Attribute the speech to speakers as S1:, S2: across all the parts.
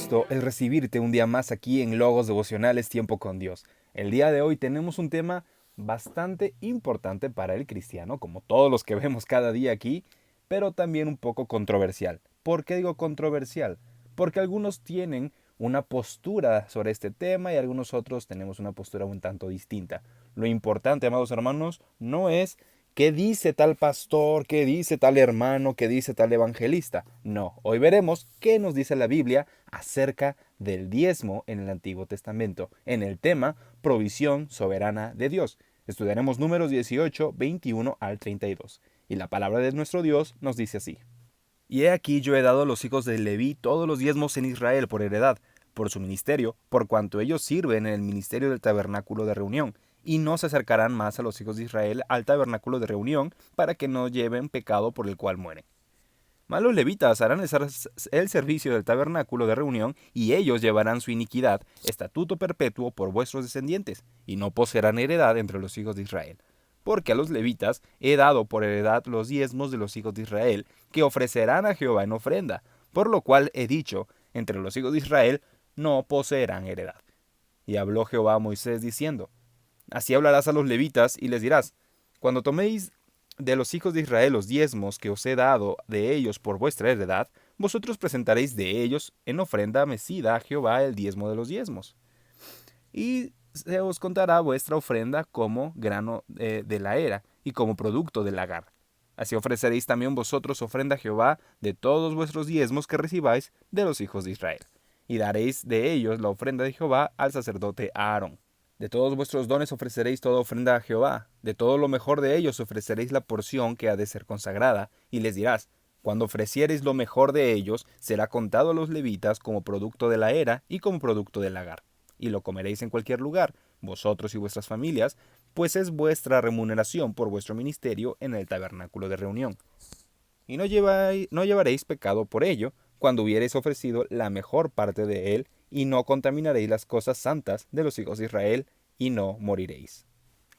S1: gusto el recibirte un día más aquí en Logos Devocionales Tiempo con Dios. El día de hoy tenemos un tema bastante importante para el cristiano, como todos los que vemos cada día aquí, pero también un poco controversial. ¿Por qué digo controversial? Porque algunos tienen una postura sobre este tema y algunos otros tenemos una postura un tanto distinta. Lo importante, amados hermanos, no es qué dice tal pastor, qué dice tal hermano, qué dice tal evangelista. No, hoy veremos qué nos dice la Biblia acerca del diezmo en el Antiguo Testamento, en el tema provisión soberana de Dios. Estudiaremos Números 18, 21 al 32. Y la palabra de nuestro Dios nos dice así. Y he aquí yo he dado a los hijos de Leví todos los diezmos en Israel por heredad, por su ministerio, por cuanto ellos sirven en el ministerio del tabernáculo de reunión, y no se acercarán más a los hijos de Israel al tabernáculo de reunión, para que no lleven pecado por el cual mueren. Mas los levitas harán el servicio del tabernáculo de reunión, y ellos llevarán su iniquidad, estatuto perpetuo por vuestros descendientes, y no poseerán heredad entre los hijos de Israel. Porque a los levitas he dado por heredad los diezmos de los hijos de Israel, que ofrecerán a Jehová en ofrenda, por lo cual he dicho, entre los hijos de Israel no poseerán heredad. Y habló Jehová a Moisés diciendo, así hablarás a los levitas y les dirás, cuando toméis de los hijos de Israel los diezmos que os he dado de ellos por vuestra heredad, vosotros presentaréis de ellos en ofrenda mecida a Jehová el diezmo de los diezmos. Y se os contará vuestra ofrenda como grano de la era y como producto del lagar. Así ofreceréis también vosotros ofrenda a Jehová de todos vuestros diezmos que recibáis de los hijos de Israel. Y daréis de ellos la ofrenda de Jehová al sacerdote Aarón. De todos vuestros dones ofreceréis toda ofrenda a Jehová. De todo lo mejor de ellos ofreceréis la porción que ha de ser consagrada. Y les dirás, cuando ofreciereis lo mejor de ellos, será contado a los levitas como producto de la era y como producto del lagar. Y lo comeréis en cualquier lugar, vosotros y vuestras familias, pues es vuestra remuneración por vuestro ministerio en el tabernáculo de reunión. Y no llevaréis pecado por ello, cuando hubiereis ofrecido la mejor parte de él, y no contaminaréis las cosas santas de los hijos de Israel, y no moriréis.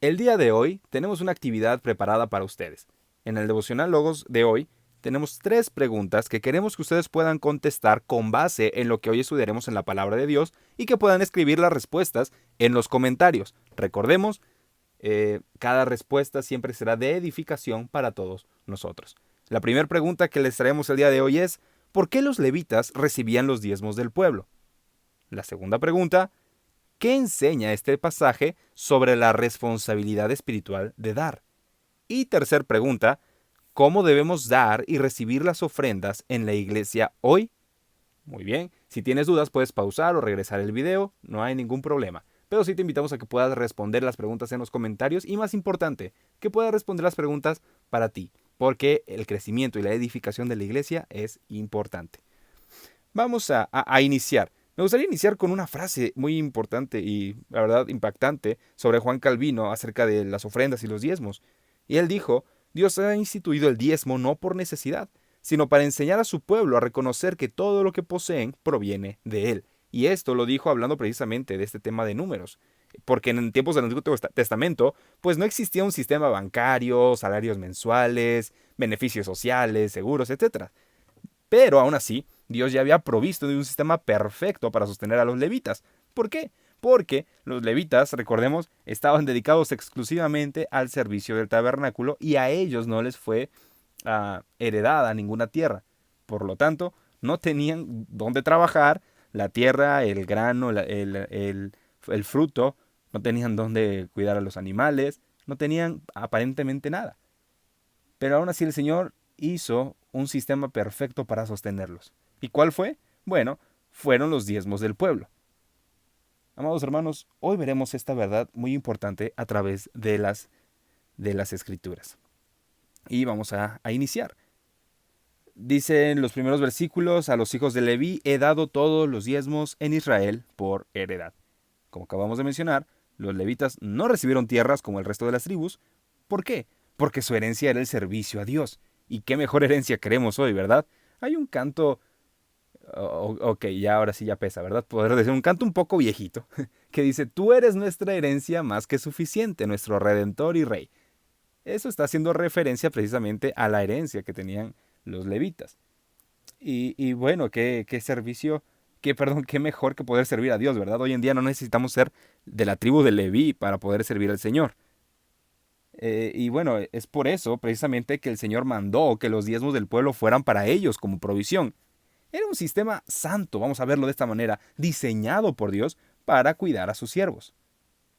S1: El día de hoy tenemos una actividad preparada para ustedes. En el devocional Logos de hoy tenemos 3 preguntas que queremos que ustedes puedan contestar con base en lo que hoy estudiaremos en la palabra de Dios y que puedan escribir las respuestas en los comentarios. Recordemos, cada respuesta siempre será de edificación para todos nosotros. La primera pregunta que les traemos el día de hoy es, ¿por qué los levitas recibían los diezmos del pueblo? La segunda pregunta, ¿qué enseña este pasaje sobre la responsabilidad espiritual de dar? Y tercera pregunta, ¿cómo debemos dar y recibir las ofrendas en la iglesia hoy? Muy bien, si tienes dudas puedes pausar o regresar el video, no hay ningún problema. Pero sí te invitamos a que puedas responder las preguntas en los comentarios y más importante, que puedas responder las preguntas para ti, porque el crecimiento y la edificación de la iglesia es importante. Vamos a iniciar. Me gustaría iniciar con una frase muy importante y, la verdad, impactante sobre Juan Calvino acerca de las ofrendas y los diezmos. Y él dijo, Dios ha instituido el diezmo no por necesidad, sino para enseñar a su pueblo a reconocer que todo lo que poseen proviene de él. Y esto lo dijo hablando precisamente de este tema de números. Porque en tiempos del Antiguo Testamento, pues no existía un sistema bancario, salarios mensuales, beneficios sociales, seguros, etc. Pero aún así, Dios ya había provisto de un sistema perfecto para sostener a los levitas. ¿Por qué? Porque los levitas, recordemos, estaban dedicados exclusivamente al servicio del tabernáculo y a ellos no les fue heredada ninguna tierra. Por lo tanto, no tenían dónde trabajar, la tierra, el grano, el fruto, no tenían dónde cuidar a los animales, no tenían aparentemente nada. Pero aún así el Señor hizo un sistema perfecto para sostenerlos. ¿Y cuál fue? Bueno, fueron los diezmos del pueblo. Amados hermanos, hoy veremos esta verdad muy importante a través de las Escrituras. Y vamos a iniciar. Dice en los primeros versículos, a los hijos de Leví he dado todos los diezmos en Israel por heredad. Como acabamos de mencionar, los levitas no recibieron tierras como el resto de las tribus. ¿Por qué? Porque su herencia era el servicio a Dios. ¿Y qué mejor herencia queremos hoy, verdad? Hay un canto, ok, ya ahora sí ya pesa, ¿verdad? Poder decir un canto un poco viejito, que dice, tú eres nuestra herencia más que suficiente, nuestro Redentor y Rey. Eso está haciendo referencia precisamente a la herencia que tenían los levitas. Y bueno, qué servicio qué mejor que poder servir a Dios, ¿verdad? Hoy en día no necesitamos ser de la tribu de Leví para poder servir al Señor. Y bueno, es por eso precisamente que el Señor mandó que los diezmos del pueblo fueran para ellos como provisión. Era un sistema santo, vamos a verlo de esta manera, diseñado por Dios para cuidar a sus siervos.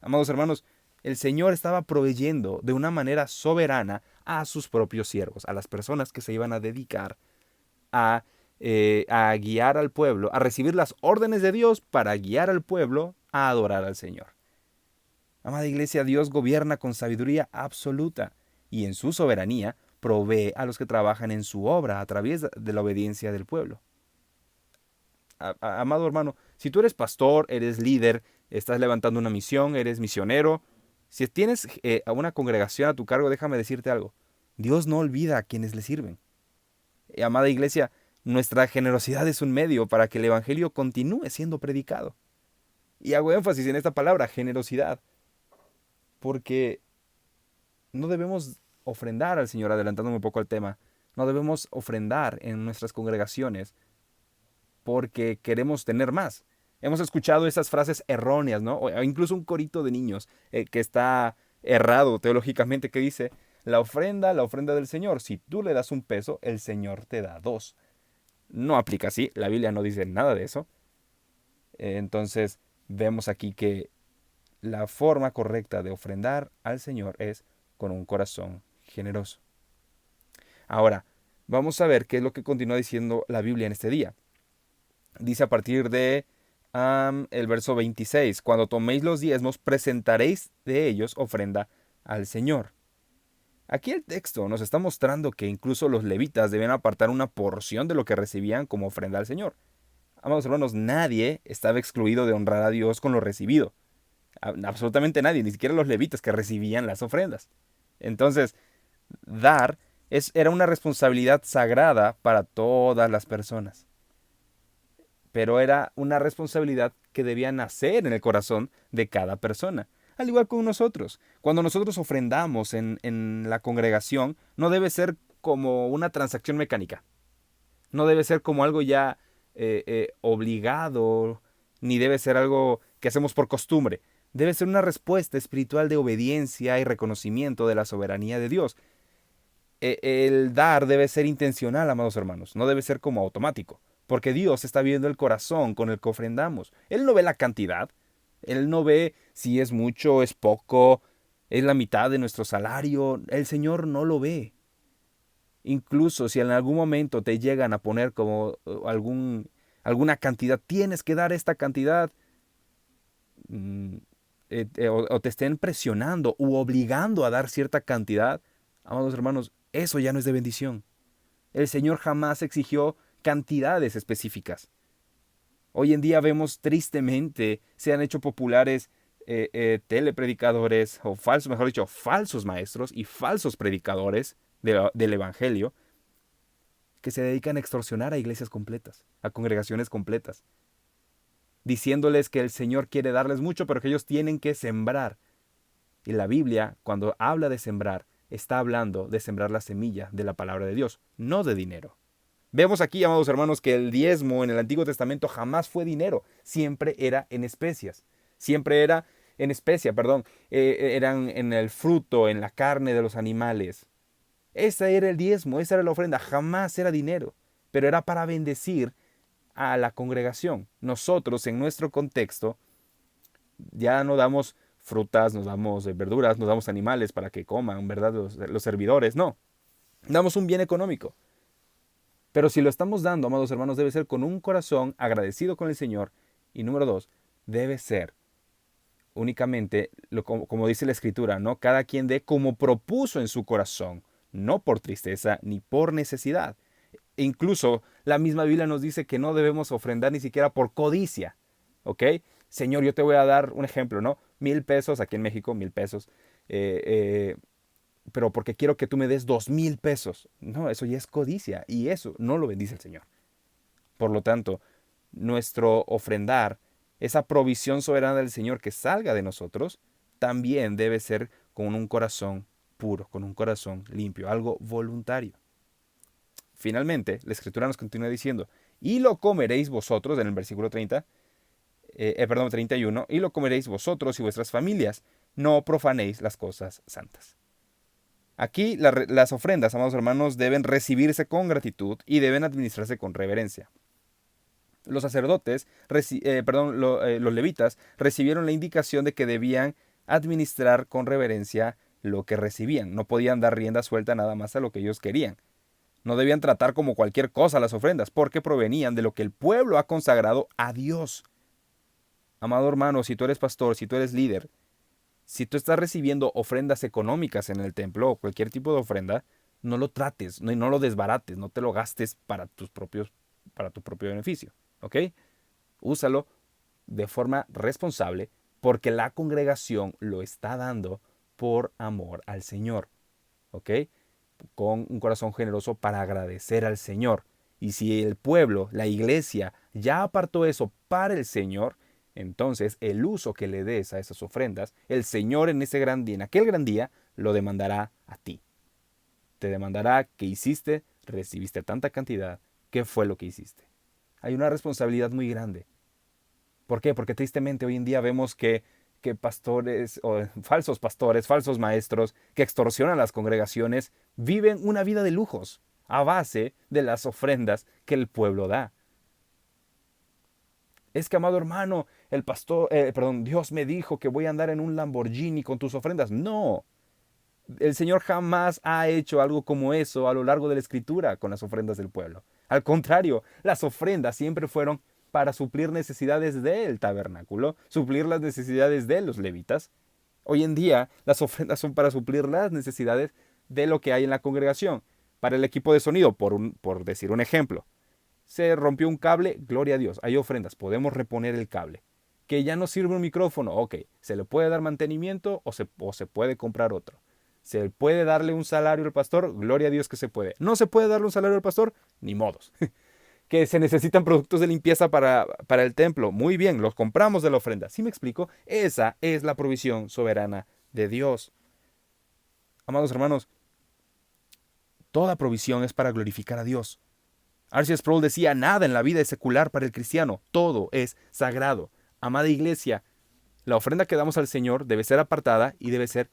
S1: Amados hermanos, el Señor estaba proveyendo de una manera soberana a sus propios siervos, a las personas que se iban a dedicar a, a guiar al pueblo, a recibir las órdenes de Dios para guiar al pueblo a adorar al Señor. Amada iglesia, Dios gobierna con sabiduría absoluta y en su soberanía provee a los que trabajan en su obra a través de la obediencia del pueblo. Amado hermano, si tú eres pastor, eres líder, estás levantando una misión, eres misionero, si tienes a una congregación a tu cargo, déjame decirte algo. Dios no olvida a quienes le sirven. Amada iglesia, nuestra generosidad es un medio para que el Evangelio continúe siendo predicado. Y hago énfasis en esta palabra, generosidad, porque no debemos ofrendar al Señor, adelantándome un poco al tema, no debemos ofrendar en nuestras congregaciones porque queremos tener más. Hemos escuchado esas frases erróneas, ¿no? O incluso un corito de niños que está errado teológicamente que dice, la ofrenda del Señor, si tú le das 1 peso, el Señor te da 2. No aplica así, la Biblia no dice nada de eso. Entonces vemos aquí que la forma correcta de ofrendar al Señor es con un corazón generoso. Ahora, vamos a ver qué es lo que continúa diciendo la Biblia en este día. Dice a partir de el verso 26, cuando toméis los diezmos, presentaréis de ellos ofrenda al Señor. Aquí el texto nos está mostrando que incluso los levitas deben apartar una porción de lo que recibían como ofrenda al Señor. Amados hermanos, nadie estaba excluido de honrar a Dios con lo recibido. Absolutamente nadie, ni siquiera los levitas que recibían las ofrendas. Entonces, dar era una responsabilidad sagrada para todas las personas. Pero era una responsabilidad que debía nacer en el corazón de cada persona. Al igual con nosotros. Cuando nosotros ofrendamos en la congregación, no debe ser como una transacción mecánica. No debe ser como algo ya obligado, ni debe ser algo que hacemos por costumbre. Debe ser una respuesta espiritual de obediencia y reconocimiento de la soberanía de Dios. El dar debe ser intencional, amados hermanos, no debe ser como automático, porque Dios está viendo el corazón con el que ofrendamos. Él no ve la cantidad, Él no ve si es mucho, es poco, es la mitad de nuestro salario. El Señor no lo ve. Incluso si en algún momento te llegan a poner como alguna cantidad, tienes que dar esta cantidad, mm, o te estén presionando u obligando a dar cierta cantidad, amados hermanos, eso ya no es de bendición. El Señor jamás exigió cantidades específicas. Hoy en día vemos tristemente, se han hecho populares telepredicadores, o falsos, mejor dicho, falsos maestros y falsos predicadores del Evangelio, que se dedican a extorsionar a iglesias completas, a congregaciones completas, diciéndoles que el Señor quiere darles mucho, pero que ellos tienen que sembrar. Y la Biblia, cuando habla de sembrar, está hablando de sembrar la semilla de la palabra de Dios, no de dinero. Vemos aquí, amados hermanos, que el diezmo en el Antiguo Testamento jamás fue dinero, siempre era en especias. Siempre era en especia, perdón, eran en el fruto, en la carne de los animales. Ese era el diezmo, esa era la ofrenda, jamás era dinero, pero era para bendecir a la congregación. Nosotros, en nuestro contexto, ya no damos frutas, nos damos verduras, nos damos animales para que coman, ¿verdad? Los servidores, no. Damos un bien económico. Pero si lo estamos dando, amados hermanos, debe ser con un corazón agradecido con el Señor. Y número 2, debe ser únicamente, como dice la Escritura, ¿no? Cada quien dé como propuso en su corazón, no por tristeza ni por necesidad. E incluso la misma Biblia nos dice que no debemos ofrendar ni siquiera por codicia, ¿ok? Señor, yo te voy a dar un ejemplo, ¿no? 1,000 pesos, aquí en México, 1,000 pesos, pero porque quiero que tú me des 2,000 pesos. No, eso ya es codicia y eso no lo bendice el Señor. Por lo tanto, nuestro ofrendar, esa provisión soberana del Señor que salga de nosotros, también debe ser con un corazón puro, con un corazón limpio, algo voluntario. Finalmente, la Escritura nos continúa diciendo, y lo comeréis vosotros, en el versículo 31, y lo comeréis vosotros y vuestras familias, no profanéis las cosas santas. Aquí las ofrendas, amados hermanos, deben recibirse con gratitud y deben administrarse con reverencia. Los sacerdotes, los levitas, recibieron la indicación de que debían administrar con reverencia lo que recibían. No podían dar rienda suelta nada más a lo que ellos querían. No debían tratar como cualquier cosa las ofrendas, porque provenían de lo que el pueblo ha consagrado a Dios. Amado hermano, si tú eres pastor, si tú eres líder, si tú estás recibiendo ofrendas económicas en el templo o cualquier tipo de ofrenda, no lo trates, no lo desbarates, no te lo gastes para tu propio beneficio. ¿Ok? Úsalo de forma responsable porque la congregación lo está dando por amor al Señor. ¿Ok? Con un corazón generoso para agradecer al Señor. Y si el pueblo, la iglesia, ya apartó eso para el Señor, entonces el uso que le des a esas ofrendas, el Señor en ese gran día, en aquel gran día, lo demandará a ti. Te demandará qué hiciste, recibiste tanta cantidad, qué fue lo que hiciste. Hay una responsabilidad muy grande. ¿Por qué? Porque tristemente hoy en día vemos que pastores, o falsos pastores, falsos maestros, que extorsionan a las congregaciones, viven una vida de lujos a base de las ofrendas que el pueblo da. Es que, amado hermano, Dios me dijo que voy a andar en un Lamborghini con tus ofrendas. No, el Señor jamás ha hecho algo como eso a lo largo de la Escritura con las ofrendas del pueblo. Al contrario, las ofrendas siempre fueron para suplir necesidades del tabernáculo, suplir las necesidades de los levitas. Hoy en día, las ofrendas son para suplir las necesidades de lo que hay en la congregación. Para el equipo de sonido, por decir un ejemplo. Se rompió un cable, gloria a Dios, hay ofrendas, podemos reponer el cable. Que ya no sirve un micrófono, ok, se le puede dar mantenimiento o se puede comprar otro. ¿Se puede darle un salario al pastor? Gloria a Dios que se puede. ¿No se puede darle un salario al pastor? Ni modos. Que se necesitan productos de limpieza para el templo. Muy bien, los compramos de la ofrenda. ¿Sí me explico? Esa es la provisión soberana de Dios. Amados hermanos, toda provisión es para glorificar a Dios. R.C. Sproul decía, nada en la vida es secular para el cristiano, todo es sagrado. Amada iglesia, la ofrenda que damos al Señor debe ser apartada y debe ser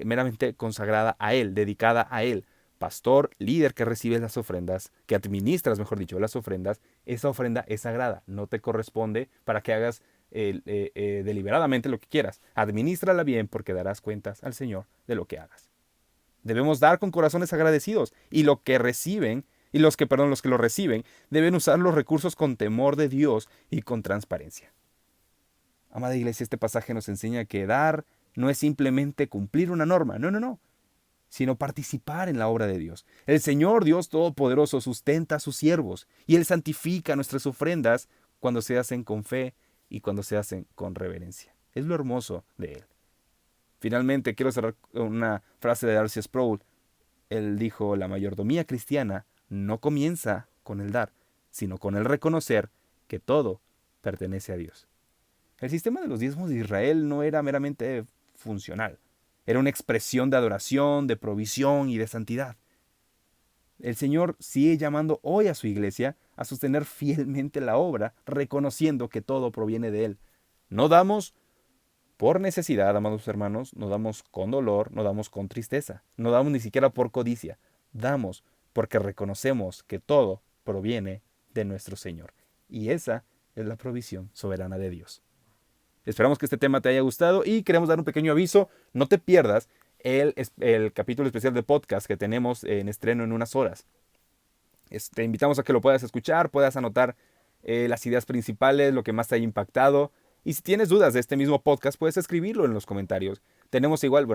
S1: meramente consagrada a Él, dedicada a Él. Pastor, líder que recibes las ofrendas, que administras, mejor dicho, las ofrendas, esa ofrenda es sagrada, no te corresponde para que hagas deliberadamente lo que quieras. Adminístrala bien porque darás cuentas al Señor de lo que hagas. Debemos dar con corazones agradecidos y los que lo reciben deben usar los recursos con temor de Dios y con transparencia. Amada iglesia, este pasaje nos enseña que dar no es simplemente cumplir una norma, no, sino participar en la obra de Dios. El Señor Dios Todopoderoso sustenta a sus siervos y Él santifica nuestras ofrendas cuando se hacen con fe y cuando se hacen con reverencia. Es lo hermoso de Él. Finalmente, quiero cerrar con una frase de R.C. Sproul. Él dijo, la mayordomía cristiana no comienza con el dar, sino con el reconocer que todo pertenece a Dios. El sistema de los diezmos de Israel no era meramente funcional. Era una expresión de adoración, de provisión y de santidad. El Señor sigue llamando hoy a su iglesia a sostener fielmente la obra, reconociendo que todo proviene de Él. No damos por necesidad, amados hermanos, no damos con dolor, no damos con tristeza, no damos ni siquiera por codicia. Damos porque reconocemos que todo proviene de nuestro Señor. Y esa es la provisión soberana de Dios. Esperamos que este tema te haya gustado y queremos dar un pequeño aviso. No te pierdas el capítulo especial de podcast que tenemos en estreno en unas horas. Te invitamos a que lo puedas escuchar, puedas anotar las ideas principales, lo que más te haya impactado. Y si tienes dudas de este mismo podcast, puedes escribirlo en los comentarios. Tenemos igual,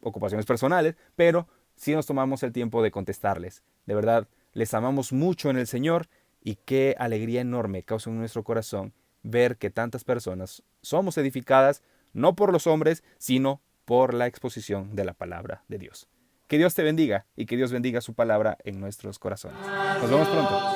S1: ocupaciones personales, pero sí nos tomamos el tiempo de contestarles. De verdad, les amamos mucho en el Señor y qué alegría enorme causa en nuestro corazón ver que tantas personas somos edificadas, no por los hombres, sino por la exposición de la palabra de Dios. Que Dios te bendiga y que Dios bendiga su palabra en nuestros corazones. Nos vemos pronto.